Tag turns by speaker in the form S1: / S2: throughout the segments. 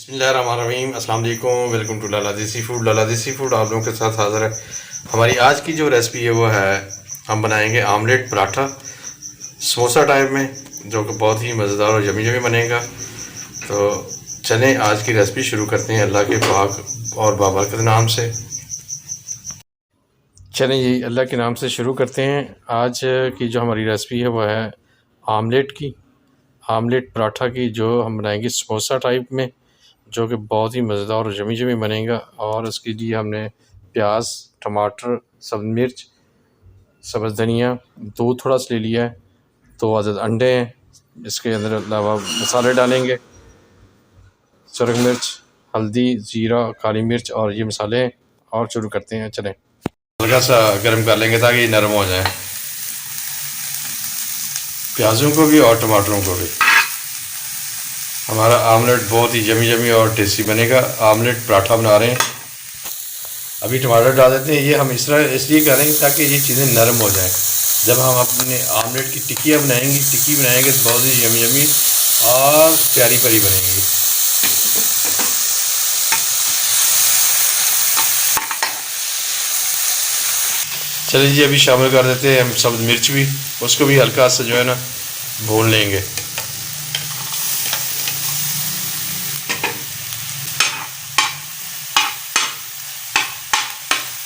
S1: बिस्मिल्लाहिर्रहमानिर्रहीम अस्सलाम वालेकुम। वेलकम टू लाला देसी फूड। लाला देसी फूड आप लोगों के साथ हाज़िर है। हमारी आज की जो रेसिपी है वो है, हम बनाएंगे आमलेट पराठा समोसा टाइप में, जो कि बहुत ही मज़ेदार और यमी यमी बनेगा। तो चलें आज की रेसिपी शुरू करते हैं अल्लाह के पाक और बाबरकत नाम से। चलें जी, अल्लाह के नाम से शुरू करते हैं। आज की जो हमारी रेसिपी है वो है आमलेट की, आमलेट पराठा की, जो हम बनाएंगे समोसा टाइप में, जो कि बहुत ही मज़ेदार और यमी यमी बनेगा। और उसके लिए हमने प्याज, टमाटर, सब्ज़ मिर्च, सब्ज़ धनिया, दूध थोड़ा सा ले लिया है, 2 अदद अंडे हैं। इसके अंदर अलावा मसाले डालेंगे, सुरख मिर्च, हल्दी, ज़ीरा, काली मिर्च और ये मसाले हैं। और शुरू करते हैं। चलें, हल्का सा गर्म कर लेंगे ताकि नरम हो जाए, प्याज़ों को भी और टमाटरों को भी। हमारा आमलेट बहुत ही यमी यमी और टेस्टी बनेगा। आमलेट पराठा बना रहे हैं। अभी टमाटर डाल देते हैं। ये हम इस तरह इसलिए करेंगे ताकि ये चीज़ें नरम हो जाएं। जब हम अपने आमलेट की टिक्की बनाएंगे तो बहुत ही यमी यमी और प्यारी प्यारी बनेंगी। चलिए जी, अभी शामिल कर देते हैं हम सब्ज़ मिर्च भी, उसको भी हल्का सा जो है ना भून लेंगे।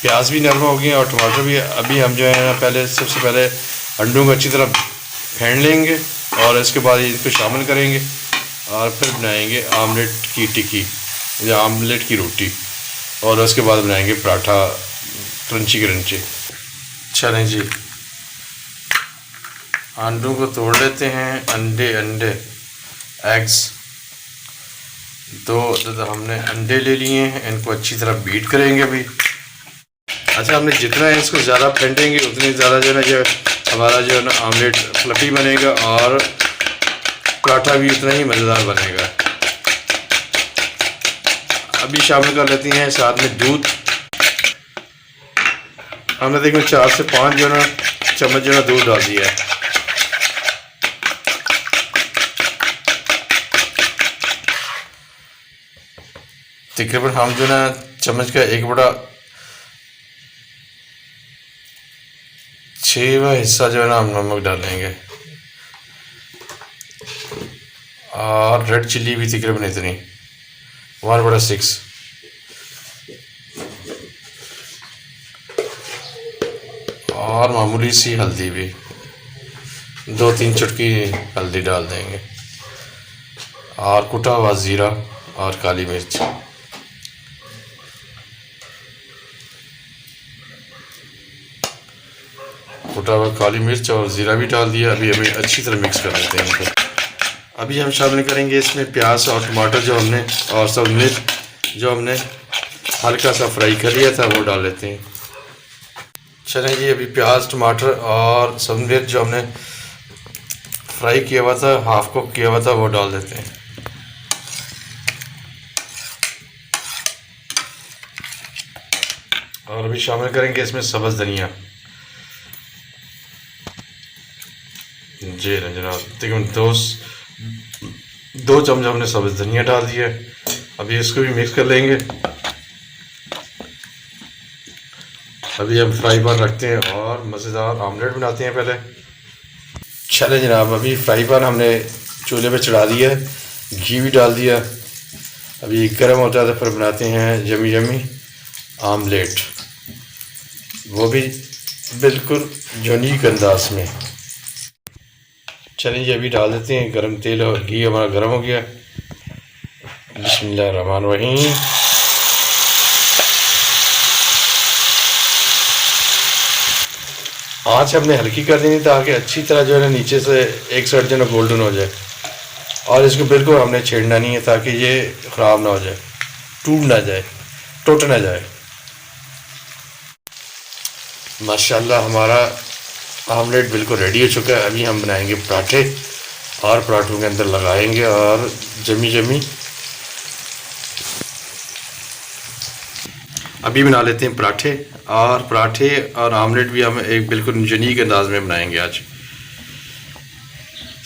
S1: प्याज भी नरम हो गए और टमाटर भी। अभी हम जो है ना सबसे पहले अंडों को अच्छी तरह फेंट लेंगे और इसके बाद इसको शामिल करेंगे और फिर बनाएंगे आमलेट की टिक्की या आमलेट की रोटी, और उसके बाद बनाएंगे पराठा क्रंची क्रंची। चलें जी, अंडों को तोड़ लेते हैं। अंडे एग्स 2 हमने अंडे ले लिए हैं, इनको अच्छी तरह बीट करेंगे अभी। अच्छा, हमने जितना है इसको ज़्यादा फेंटेंगे उतनी ज़्यादा जो है ना जो हमारा जो है ना आमलेट फ्लफी बनेगा और पराठा भी उतना ही मज़ेदार बनेगा। अभी शामिल कर लेते हैं साथ में दूध। हमने देखो 4 से 5 जो है ना चम्मच जो है दूध डाल दिया है। तकरीबन हम जो है ना चम्मच का 1/6वां हिस्सा जो है ना हम नमक डालेंगे, और रेड चिल्ली भी तकरीबन इतनी 1/6। और मामूली सी हल्दी भी 2-3 चुटकी हल्दी डाल देंगे, और कुटा हुआ ज़ीरा और काली मिर्च। कुटा हुआ काली मिर्च और ज़ीरा भी डाल दिया। अभी हमें अच्छी तरह मिक्स कर लेते हैं इनको। अभी हम शामिल करेंगे इसमें प्याज और टमाटर जो हमने, और सब मिर्च जो हमने हल्का सा फ्राई कर लिया था वो डाल लेते हैं। चलें जी, अभी प्याज, टमाटर और सब मिर्च जो हमने फ्राई किया हुआ था, हाफ कुक किया हुआ था, वो डाल देते हैं। और अभी शामिल करेंगे इसमें सब्ज़ धनिया। जी जनाब, तकरीबन 2 चम्मच हमने सब्ज़ धनिया डाल दिया। अभी इसको भी मिक्स कर लेंगे। अभी हम फ्राई पैन रखते हैं और मज़ेदार आमलेट बनाते हैं पहले। चले जनाब, अभी फ्राई पैन हमने चूल्हे पे चढ़ा दिया है, घी भी डाल दिया। अभी गर्म होता है तो फिर बनाते हैं यमी यमी आमलेट, वो भी बिल्कुल यूनिक अंदाज में। चलिए जी, अभी डाल देते हैं गरम तेल, और घी हमारा गर्म हो गया। बिस्मिल्लाहिर्रहमानिर्रहीम। आँच हमने हल्की कर देनी ताकि अच्छी तरह जो है ना नीचे से एक साइड जो है ना गोल्डन हो जाए, और इसको बिल्कुल हमने छेड़ना नहीं है ताकि ये ख़राब ना हो जाए, टूट ना जाए। माशाल्लाह हमारा आमलेट बिल्कुल रेडी हो चुका है। अभी हम बनाएंगे पराठे, और पराठों के अंदर लगाएंगे और जमी जमी। अभी बना लेते हैं पराठे और आमलेट भी हम एक बिल्कुल यूनिक अंदाज में बनाएंगे। आज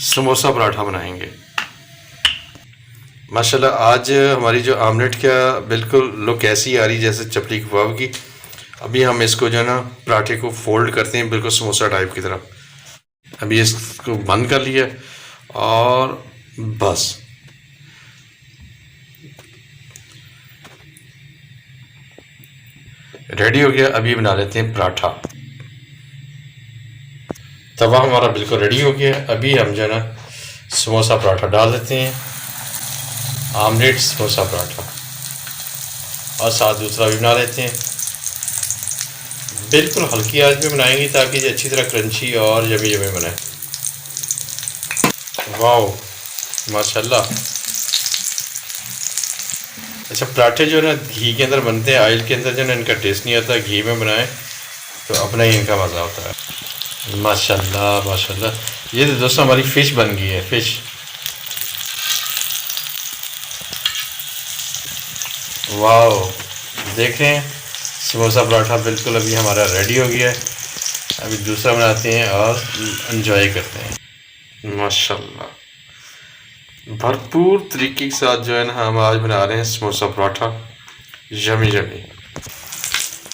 S1: समोसा पराठा बनाएंगे। माशाल्लाह आज हमारी जो आमलेट का बिल्कुल लुक ऐसी आ रही जैसे चपली कबाब की। अभी हम इसको जो है ना पराठे को फोल्ड करते हैं बिल्कुल समोसा टाइप की तरह। अभी इसको बंद कर लिया और बस रेडी हो गया। अभी बना लेते हैं पराठा। तवा हमारा बिल्कुल रेडी हो गया। अभी हम जो है ना समोसा पराठा डाल देते हैं, आमलेट समोसा पराठा, और साथ दूसरा भी बना लेते हैं। बिल्कुल हल्की आंच में बनाएंगे ताकि ये अच्छी तरह क्रंची और यमी यमी बने। वाओ माशाल्लाह। अच्छा, पराठे जो है ना घी के अंदर बनते हैं, ऑयल के अंदर जो है ना इनका टेस्ट नहीं आता। घी में बनाएं तो अपना ही इनका मज़ा होता है। माशाल्लाह माशाल्लाह। ये तो दोस्तों हमारी फ़िश बन गई है, फ़िश। वाओ, देखें समोसा पराठा बिल्कुल अभी हमारा रेडी हो गया है। अभी दूसरा बनाते हैं और एंजॉय करते हैं। माशाल्लाह, भरपूर तरीके के साथ जो है ना हम आज बना रहे हैं समोसा पराठा। Yummy yummy.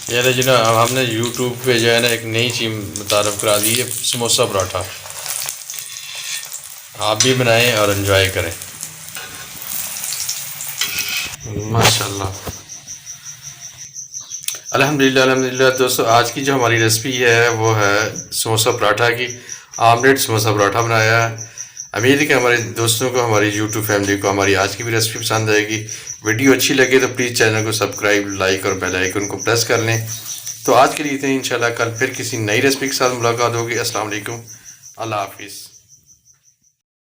S1: यार जो ना हमने यूट्यूब पे जो है ना एक नई चीज़ मुतारफ़ करा दी है, समोसा पराठा। आप भी बनाएं और एंजॉय करें। माशाल्लाह, अल्हम्दुलिल्लाह अल्हम्दुलिल्लाह। दोस्तों आज की जो हमारी रेसिपी है वो है समोसा पराठा की। आमलेट समोसा पराठा बनाया है। उम्मीद है कि हमारे दोस्तों को, हमारी यूट्यूब फैमिली को हमारी आज की भी रेसिपी पसंद आएगी। वीडियो अच्छी लगे तो प्लीज़ चैनल को सब्सक्राइब, लाइक और बेल आइकन को प्रेस कर लें। तो आज के लिए इतना ही। इंशाल्लाह कल फिर किसी नई रेसिपी के साथ मुलाकात होगी। अस्सलाम वालेकुम, अल्लाह हाफिज़।